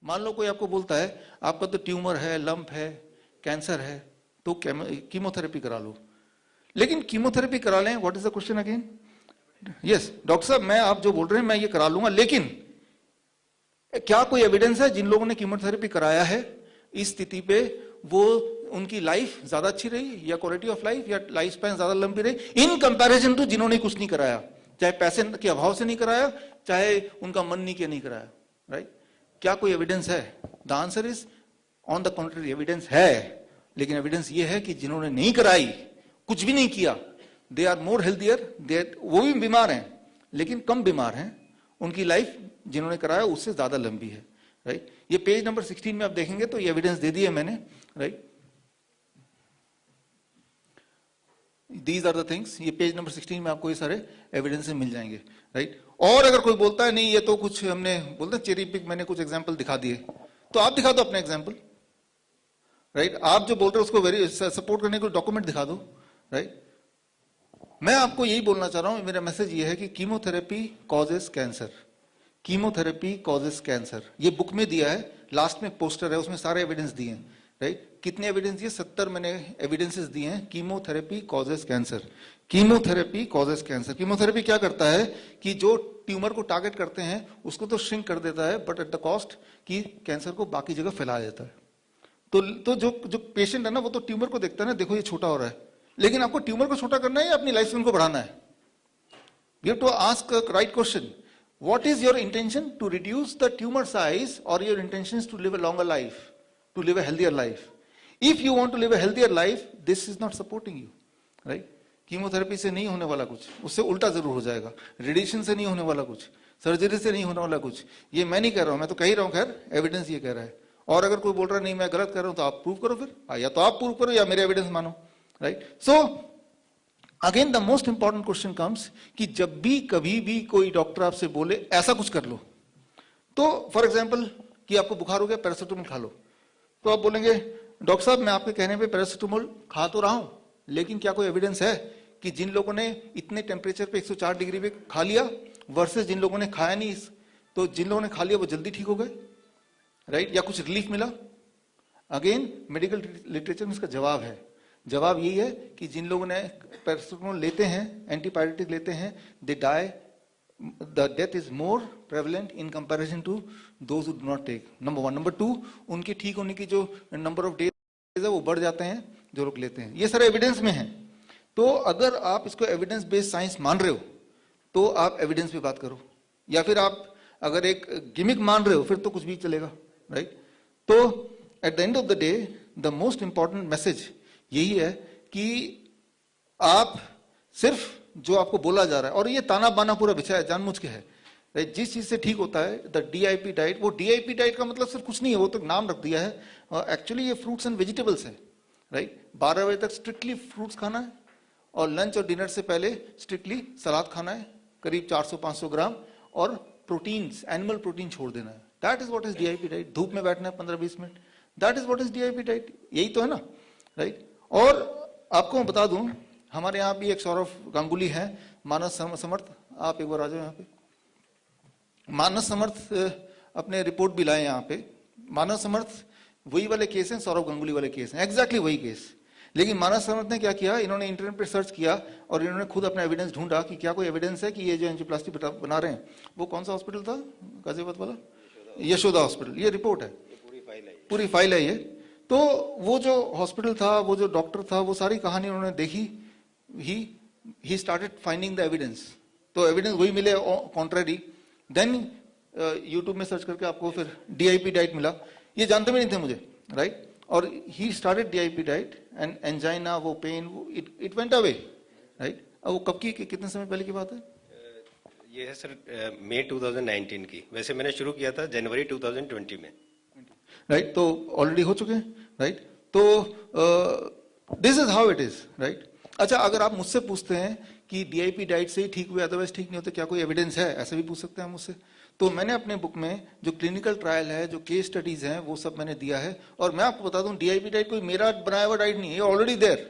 मान लो कोई आपको बोलता है आपका तो ट्यूमर है, लंप है, कैंसर है, तो कीमोथेरेपी करा लो। लेकिन कीमोथेरेपी करा लें, what is the question again? Yes doctor साहब, मैं आप जो बोल रहे हैं मैं ये करा लूंगा, लेकिन क्या कोई एविडेंस है जिन लोगों ने कीमोथेरेपी कराया है इस स्थिति पे वो उनकी लाइफ ज्यादा अच्छी रही, या क्वालिटी ऑफ लाइफ या लाइफ स्पैन ज्यादा लंबी रही इन कंपैरिजन टू जिन्होंने कुछ नहीं कराया, चाहे पैसे के अभाव से नहीं कराया, चाहे उनका मन नहीं किया नहीं कराया, राइट? क्या कोई एविडेंस है? The answer is on the contrary, evidence है, लेकिन एविडेंस ये है कि जिन्होंने नहीं कराई, कुछ भी नहीं किया, दे आर मोर हेल्थियर, वो भी बीमार हैं लेकिन कम बीमार हैं, उनकी लाइफ जिन्होंने कराया उससे ज्यादा लंबी है, राइट? ये पेज नंबर 16 में आप देखेंगे तो ये एविडेंस दे दी है मैंने, right? These are the things, ये पेज नंबर 16 में आपको ये सारे एविडेंस मिल जाएंगे, राइट? और अगर कोई बोलता है नहीं ये तो कुछ हमने बोलते चेरी पिक, मैंने कुछ एग्जांपल दिखा दिए, तो आप दिखा दो अपने एग्जांपल, राइट? आप जो बोल रहे हो उसको वेरी सपोर्ट करने को डॉक्यूमेंट दिखा दो, राइट? मैं आपको यही बोलना चाह रहा हूं, मेरा मैसेज ये है कि chemotherapy causes cancer, chemotherapy causes cancer, ये बुक में दिया है, लास्ट में पोस्टर है, उसमें सारे एविडेंस दिए हैं, राइट? कितने एविडेंस दिए? 70 मैंने एविडेंसेस दिए हैं। Chemotherapy causes cancer, chemotherapy causes cancer. Chemotherapy क्या करता है कि जो ट्यूमर को टारगेट करते हैं उसको तो श्रिंक कर देता है, बट एट द कॉस्ट कि कैंसर को बाकी जगह फैला देता है। तो जो पेशेंट है ना वो तो ट्यूमर को देखता है ना, देखो ये छोटा हो रहा है, लेकिन आपको ट्यूमर को छोटा करना है या अपनी लाइफ स्पैन को बढ़ाना है? You have to ask a right question, what is your intention? To reduce the tumor size, or your intention is to live a longer life, to live a healthier life? If you want to live a healthier life, this is not supporting you, right? Chemotherapy से नहीं होने वाला कुछ, उससे उल्टा जरूर हो जाएगा। रेडिएशन से नहीं होने वाला कुछ, सर्जरी से नहीं होने वाला कुछ। ये मैं नहीं कह रहा हूं, मैं तो कह ही रहा हूं, खैर एविडेंस ये कह रहा है। और अगर कोई बोल रहा है नहीं मैं गलत कर रहा हूं तो आप प्रूव करो फिर, या तो आप प्रूव करो या मेरे एविडेंस मानो, right? So again the most important question comes कि जब भी कभी भी कोई डॉक्टर आपसे बोले ऐसा कुछ कर लो, तो फॉर एग्जांपल कि आपको बुखार हो गया, पैरासिटामोल खा लो, तो आप बोलेंगे डॉक्टर साहब मैं आपके कहने पे पैरासिटामोल खा तो रहा हूं, लेकिन क्या कोई एविडेंस है कि जिन लोगों ने इतने टेम्परेचर पे 104 डिग्री पे खा लिया वर्सेस जिन लोगों ने खाया नहीं, तो जिन लोगों ने खा लिया वो जल्दी ठीक हो गए, राइट? या कुछ रिलीफ मिला? अगेन मेडिकल लिटरेचर में इसका जवाब है, जवाब यही है कि जिन लोगों ने पैरासिटामोल लेते हैं, एंटीबायोटिक लेते हैं, they die, the death is more prevalent in comparison to those who do not take, number 1। Number 2, उनके ठीक होने की जो नंबर ऑफ डेज है वो बढ़ जाते हैं जो लोग लेते हैं। ये सारे एविडेंस में है। तो अगर आप इसको एविडेंस बेस्ड साइंस मान रहे हो तो आप एविडेंस पे बात करो, या फिर आप अगर एक गिमिक मान रहे हो फिर तो कुछ भी चलेगा, राइट? तो at the end of the day the most important message यही है कि आप सिर्फ जो आपको बोला जा रहा है, और ये ताना बाना पूरा बिछाया जानबूझ के है, राइट? जिस चीज से ठीक होता है द डीआईपी डाइट, वो डीआईपी डाइट का मतलब सिर्फ कुछ नहीं है, वो तो नाम रख दिया है, एक्चुअली ये फ्रूट्स एंड वेजिटेबल्स है, राइट? 12 बजे तक स्ट्रिक्टली फ्रूट्स खाना है और लंच और डिनर से पहले स्ट्रिक्टली सलाद खाना है, करीब 400-500 ग्राम, और प्रोटीन्स, एनिमल प्रोटीन छोड़ देना है। That is what is DIP diet. धूप में बैठना है 15-20 minute, that is what is DIP diet. यही तो है ना, राइट? और आपको मैं बता दूं, हमारे यहाँ भी एक सौरभ गांगुली है, मानस समर्थ, आप एक बार आ जाओ यहाँ पे। मानस समर्थ अपने रिपोर्ट भी लाए यहाँ पे। मानस समर्थ वही वाले केस हैं, सौरभ गांगुली वाले केस हैं, एग्जैक्टली वही केस। लेकिन मानस समर्थ ने क्या किया, इन्होंने इंटरनेट पे सर्च किया और इन्होंने खुद अपना एविडेंस ढूंढा कि क्या कोई एविडेंस है कि ये जो एंजियोप्लास्टी बना रहे हैं, वो कौन सा हॉस्पिटल था गाजियाबाद वाला, यशोदा हॉस्पिटल। ये रिपोर्ट है, पूरी फाइल है ये। तो वो जो हॉस्पिटल था, वो जो डॉक्टर था, वो सारी कहानी उन्होंने देखी, he started finding the evidence. तो एविडेंस वही मिले कॉन्ट्ररी, देन यूट्यूब में सर्च करके आपको फिर डीआईपी डाइट मिला, ये जानते भी नहीं थे मुझे, राइट? और he started DIP diet and angina, वो pain, it went away, right? अब वो कब की, कितने समय पहले की बात है? ये है सर मई 2019 की। वैसे मैंने शुरू किया था जनवरी 2020 में, राइट? तो ऑलरेडी हो चुके हैं, राइट? तो this is how it is, right? अच्छा, अगर आप मुझसे पूछते हैं कि डीआईपी डाइट से ही ठीक हुए अदरवाइज ठीक नहीं होते, क्या कोई एविडेंस है, ऐसे भी पूछ सकते हैं मुझसे। तो मैंने अपने बुक में जो क्लिनिकल ट्रायल है, जो केस स्टडीज हैं, वो सब मैंने दिया है। और मैं आपको बता दूं, डीआईपी डाइट कोई मेरा बनाया हुआ डाइट नहीं है, ऑलरेडी देयर,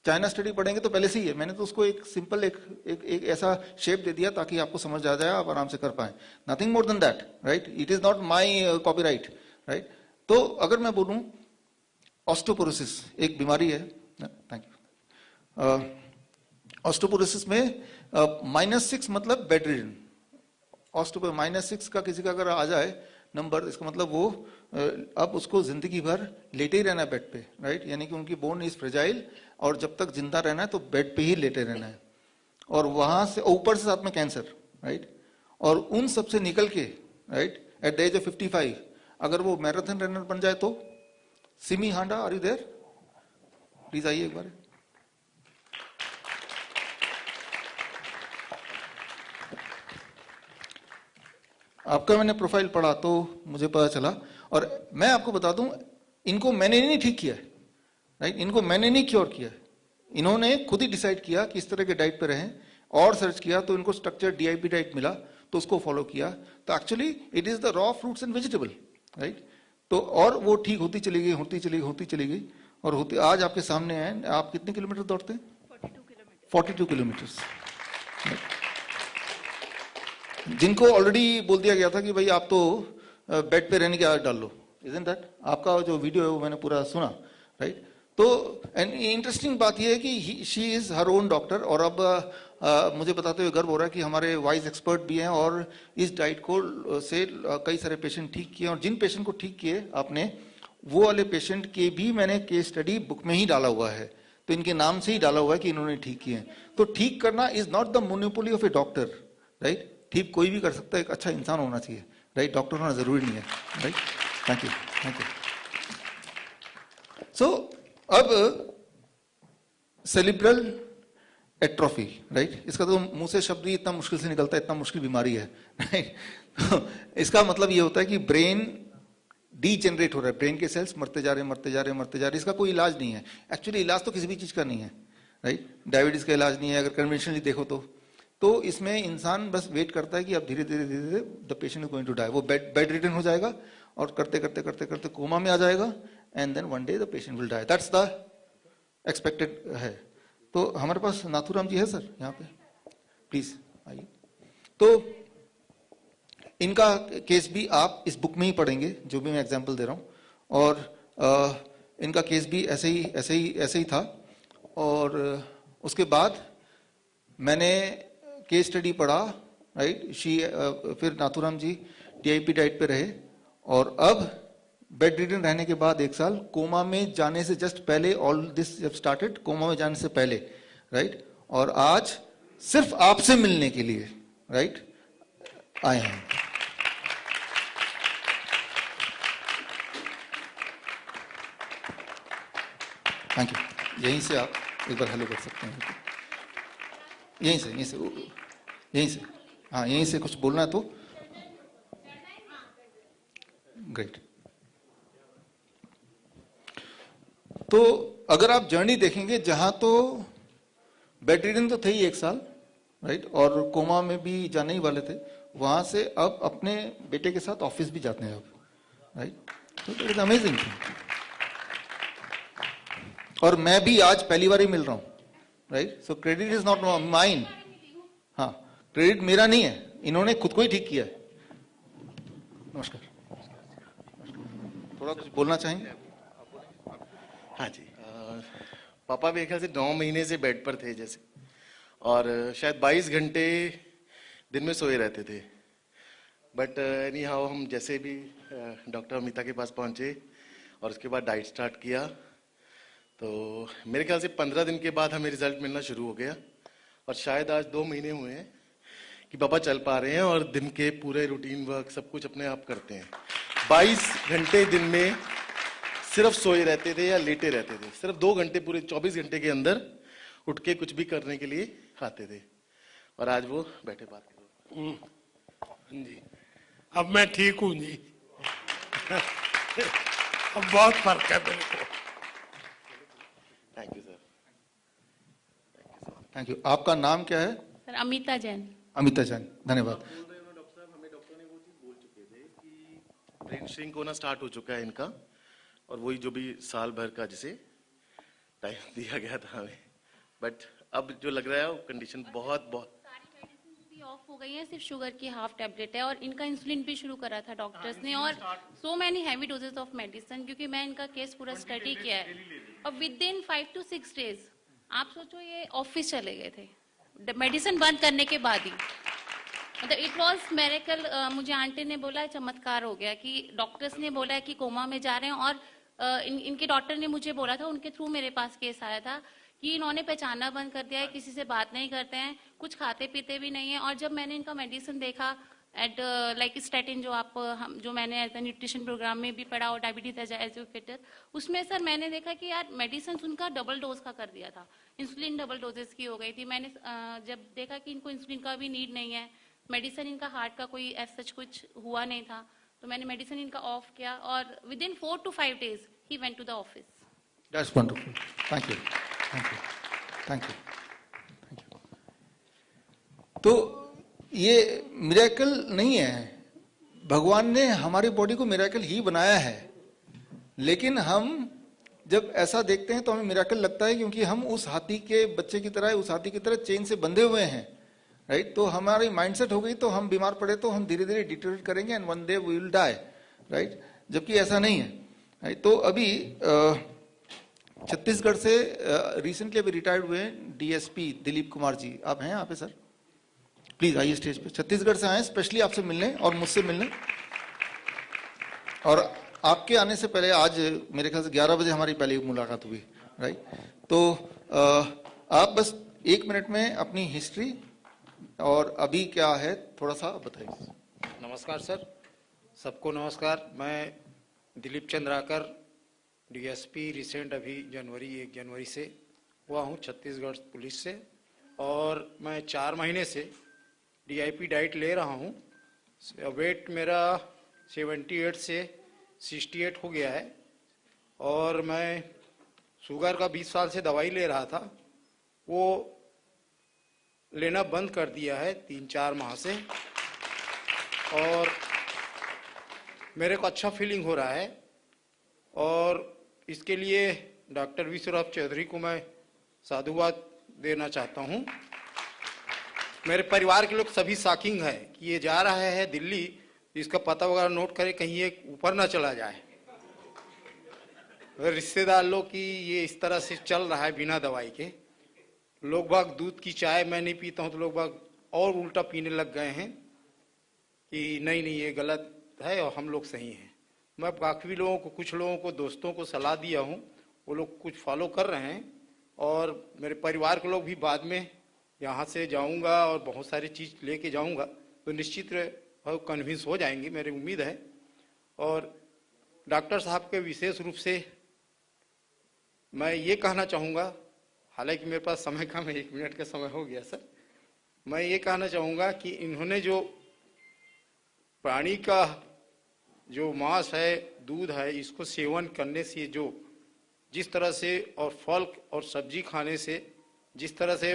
चाइना स्टडी पढ़ेंगे तो पहले से ही है, मैंने तो उसको एक सिंपल एक ऐसा शेप दे दिया ताकि आपको समझ आ जाए, आप आराम से कर पाए, nothing more than that, right? It is not my copyright, right? तो अगर मैं बोलूं ऑस्टियोपोरोसिस एक बीमारी है, थैंक यू। ऑस्टियोपोरोसिस में -6 मतलब बेड रिडन, ऑस्टियो -6 का किसी का अगर आ जाए नंबर, इसका मतलब वो अब उसको जिंदगी भर लेटे ही रहना है बेड पे, राइट? यानी कि उनकी बोन इज फ्रेजाइल, और जब तक जिंदा रहना है तो बेड पे ही लेटे रहना है, और वहां से ऊपर से साथ में कैंसर, राइट? और उन सबसे निकल के, right, at the age of 55 अगर वो मैराथन रनर बन जाए तो, Simi Handa, are you there? Please आइए एक बार। आपका मैंने प्रोफाइल पढ़ा तो मुझे पता चला, और मैं आपको बता दूं, इनको मैंने नहीं ठीक किया है, राइट? इनको मैंने नहीं क्योर किया है, इन्होंने खुद ही डिसाइड किया कि इस तरह के डाइट पे रहें, और सर्च किया तो इनको स्ट्रक्चर डीआईपी डाइट मिला तो उसको फॉलो किया, तो actually it is the raw fruits and vegetable, right? तो और वो ठीक होती चली गई, होती चली गई, होती चली गई, और होती आज आपके सामने है। आप कितने किलोमीटर दौड़ते हैं? 42 किलोमीटर। जिनको ऑलरेडी बोल दिया गया था कि भाई आप तो बेड पे रहने की आदत डाल लो, इजंट दैट? आपका जो वीडियो है वो मैंने पूरा सुना, राइट? तो इंटरेस्टिंग बात यह है कि she is her own doctor, और अब मुझे बताते हुए गर्व हो रहा है कि हमारे वाइज एक्सपर्ट भी हैं, और इस डाइट को से कई सारे पेशेंट ठीक किए, और जिन पेशेंट को ठीक किए आपने, वो वाले पेशेंट के भी मैंने केस स्टडी बुक में ही डाला हुआ है, तो इनके नाम से ही डाला हुआ है कि इन्होंने ठीक किए हैं। तो ठीक करना is not the monopoly of A doctor, right? ठीक कोई भी कर सकता है, एक अच्छा इंसान होना चाहिए, राइट? डॉक्टर होना जरूरी नहीं है, right? Thank you, thank you. So अब सेरिब्रल एट्रोफी, राइट? इसका तो मुंह से शब्द ही इतना मुश्किल से निकलता है, इतना मुश्किल बीमारी है, राइट? तो इसका मतलब ये होता है कि ब्रेन डीजेनरेट हो रहा है, ब्रेन के सेल्स मरते जा रहे, मरते जा रहे, मरते जा रहे। इसका कोई इलाज नहीं है, एक्चुअली इलाज तो किसी भी चीज का नहीं है, राइट? डायबिटीज का इलाज नहीं है अगर कन्वेंशनली देखो तो इसमें इंसान बस वेट करता है कि अब धीरे धीरे धीरे धीरे the patient is going to die, वो बेड रिडन हो जाएगा, और करते करते करते करते कोमा में आ जाएगा, and then one day the patient will die, that's the expected है। तो हमारे पास नाथूराम जी है सर यहाँ पे, प्लीज आइए। तो इनका केस भी आप इस बुक में ही पढ़ेंगे, जो भी मैं एग्जांपल दे रहा हूँ, और इनका केस भी ऐसे ही था। और उसके बाद मैंने केस स्टडी पढ़ा, राइट? फिर नाथूराम जी डीआईपी डाइट पे रहे, और अब बेड रिडन रहने के बाद 1 साल कोमा में जाने से जस्ट पहले, ऑल दिस जब स्टार्टेड कोमा में जाने से पहले, राइट? और आज सिर्फ आपसे मिलने के लिए, राइट, आए हैं। Thank you. यहीं से आप एक बार हेलो कर सकते हैं, यहीं से हाँ, यहीं से कुछ बोलना है तो ग्रेट। तो अगर आप जर्नी देखेंगे, जहां तो बेड रिडन तो थे ही 1 साल, राइट, और कोमा में भी जाने ही वाले थे, वहां से अब अपने बेटे के साथ ऑफिस भी जाते हैं अब, राइट? तो इट इज अमेजिंग। और मैं भी आज पहली बार ही मिल रहा हूं, right? So credit is not mine, हाँ, क्रेडिट मेरा नहीं है, इन्होंने खुद को ही ठीक किया है। नमस्कार, थोड़ा कुछ बोलना चाहेंगे? हाँ जी, पापा मेरे ख्याल से 9 महीने से बेड पर थे जैसे, और शायद 22 घंटे दिन में सोए रहते थे। बट एनी हाउ हम जैसे भी डॉक्टर अमिता के पास पहुंचे और उसके बाद डाइट स्टार्ट किया, तो मेरे ख्याल से 15 दिन के बाद हमें रिजल्ट मिलना शुरू हो गया, और शायद आज 2 महीने हुए हैं कि पापा चल पा रहे हैं और दिन के पूरे रूटीन वर्क सब कुछ अपने आप करते हैं। 22 घंटे दिन में सिर्फ सोए रहते थे या लेटे रहते थे, सिर्फ 2 घंटे पूरे 24 घंटे के अंदर उठ के कुछ भी करने के लिए आते थे, और आज वो बैठे बात कर रहे हैं। जी, अब मैं ठीक हूं जी। अब बहुत फर्क है मेरे को। Thank you sir. Thank you. आपका नाम क्या है? सर अमिता जैन। अमिता जैन, धन्यवाद। डॉक्टर साहब, हमें डॉक्टर ने वो चीज बोल चुके थे कि ब्रेन श्रिंक होना स्टार्ट हो चुका है इनका, और वही जो भी साल भर का जिसे टाइम दिया गया था हमें, बट अब जो लग रहा है वो कंडीशन बहुत बहुत सारी मेडिसिन भी ऑफ हो गई हैं, सिर्फ शुगर की हाफ टेबलेट है और इनका इंसुलिन भी शुरू करा था डॉक्टर्स ने और so many heavy doses of medicine, क्योंकि मैं इनका केस पूरा स्टडी किया है और विद इन 5 to 6 days आप सोचो ये ऑफिस चले गए थे मेडिसिन बंद करने के बाद ही। मतलब इट वॉज मेरेकल। मुझे आंटी ने बोला चमत्कार हो गया कि डॉक्टर्स ने बोला है कि कोमा में जा रहे हैं और इनके डॉक्टर ने मुझे बोला था, उनके थ्रू मेरे पास केस आया था कि इन्होंने पहचानना बंद कर दिया है, किसी से बात नहीं करते हैं, कुछ खाते पीते भी नहीं है। और जब मैंने इनका मेडिसिन देखा एट लाइक स्टैटिन जो मैंने एज ए न्यूट्रिशन प्रोग्राम में भी पढ़ा और डायबिटीज एज एजुकेटर, उसमें सर मैंने देखा कि यार मेडिसिन उनका डबल डोज का कर दिया था, इंसुलिन डबल डोजेस की हो गई थी। मैंने जब देखा कि इनको इंसुलिन का भी नीड नहीं है, मेडिसिन इनका हार्ट का कोई एज सच कुछ हुआ नहीं था, तो मैंने मेडिसिन इनका ऑफ किया और विद इन 4 to 5 days ही went to the office. That's wonderful, thank you, thank you, thank you, thank you. तो ये मिरेकल नहीं है, भगवान ने हमारी बॉडी को मिरेकल ही बनाया है, लेकिन हम जब ऐसा देखते हैं तो हमें मिरेकल लगता है क्योंकि हम उस हाथी के बच्चे की तरह, उस हाथी की तरह चेन से बंधे हुए हैं, राइट। तो हमारी माइंडसेट हो गई तो हम बीमार पड़े तो हम धीरे धीरे डिटेरियोरेट करेंगे and one day we will die, right. जबकि ऐसा नहीं है, राइट। तो अभी छत्तीसगढ़ से रिसेंटली अभी रिटायर्ड हुए डीएसपी दिलीप कुमार जी, आप हैं यहाँ पे सर? प्लीज आइए स्टेज पे। छत्तीसगढ़ से आए स्पेशली आपसे मिलने और मुझसे मिलने, और आपके आने से पहले आज मेरे ख्याल से 11 बजे हमारी पहली मुलाकात हुई, राइट। तो आप बस 1 मिनट में अपनी हिस्ट्री और अभी क्या है थोड़ा सा बताइए। नमस्कार सर, सबको नमस्कार। मैं दिलीप चंद्राकर, डीएसपी रिसेंट अभी 1 जनवरी से हुआ हूँ छत्तीसगढ़ पुलिस से, और मैं 4 महीने से डीआईपी डाइट ले रहा हूँ। वेट मेरा 78 से 68 हो गया है और मैं शुगर का 20 साल से दवाई ले रहा था, वो लेना बंद कर दिया है 3-4 माह से, और मेरे को अच्छा फीलिंग हो रहा है। और इसके लिए डॉक्टर विश्वराज चौधरी को मैं साधुवाद देना चाहता हूँ। मेरे परिवार के लोग सभी शॉकिंग है कि ये जा रहा है दिल्ली, इसका पता वगैरह नोट करे कहीं ये ऊपर ना चला जाए। रिश्तेदार लोग की ये इस तरह से चल रहा है बिना दवाई के। लोग बाग दूध की चाय मैं नहीं पीता हूँ तो लोग बाग और उल्टा पीने लग गए हैं कि नहीं नहीं ये गलत है और हम लोग सही हैं। मैं काफ़ी लोगों को, कुछ लोगों को, दोस्तों को सलाह दिया हूँ, वो लोग कुछ फॉलो कर रहे हैं। और मेरे परिवार के लोग भी बाद में यहाँ से जाऊँगा और बहुत सारी चीज़ लेके जाऊँगा तो निश्चित कन्विंस हो जाएंगे, मेरी उम्मीद है। और डॉक्टर साहब के विशेष रूप से मैं ये कहना चाहूँगा, हालांकि मेरे पास समय कम है, 1 मिनट का समय हो गया सर, मैं ये कहना चाहूँगा कि इन्होंने जो प्राणी का जो मांस है, दूध है, इसको सेवन करने से जो जिस तरह से, और फल और सब्जी खाने से जिस तरह से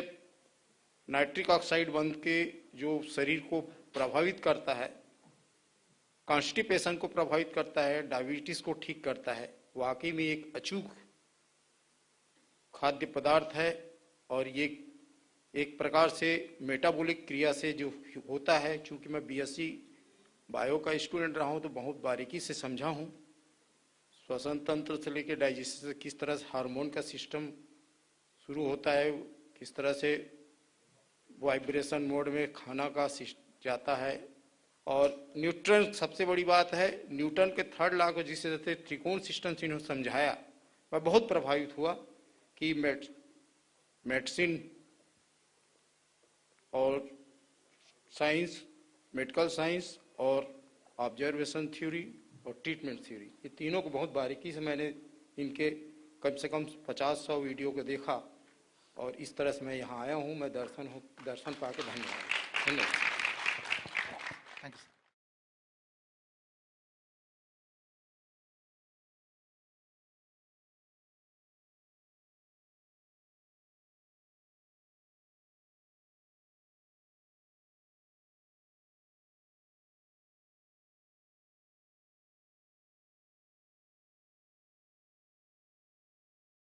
नाइट्रिक ऑक्साइड बन के जो शरीर को प्रभावित करता है, कॉन्स्टिपेशन को प्रभावित करता है, डायबिटीज को ठीक करता है, वाकई में एक अचूक खाद्य पदार्थ है। और ये एक प्रकार से मेटाबॉलिक क्रिया से जो होता है, चूंकि मैं बीएससी बायो का स्टूडेंट रहा हूँ तो बहुत बारीकी से समझा हूँ, श्वसन तंत्र से लेकर डाइजेशन से किस तरह से हार्मोन का सिस्टम शुरू होता है, किस तरह से वाइब्रेशन मोड में खाना का जाता है। और न्यूट्रन सबसे बड़ी बात है, न्यूटन के 3rd लॉ को जिस तरह से त्रिकोण सिस्टम से इन्होंने समझाया, मैं बहुत प्रभावित हुआ कि मेडिसिन और साइंस, मेडिकल साइंस और ऑब्जर्वेशन थ्योरी और ट्रीटमेंट थ्योरी, ये तीनों को बहुत बारीकी से मैंने इनके कम से कम 50-100 वीडियो को देखा और इस तरह से मैं यहाँ आया हूँ। मैं दर्शन पाके धन्यवाद। Thank you.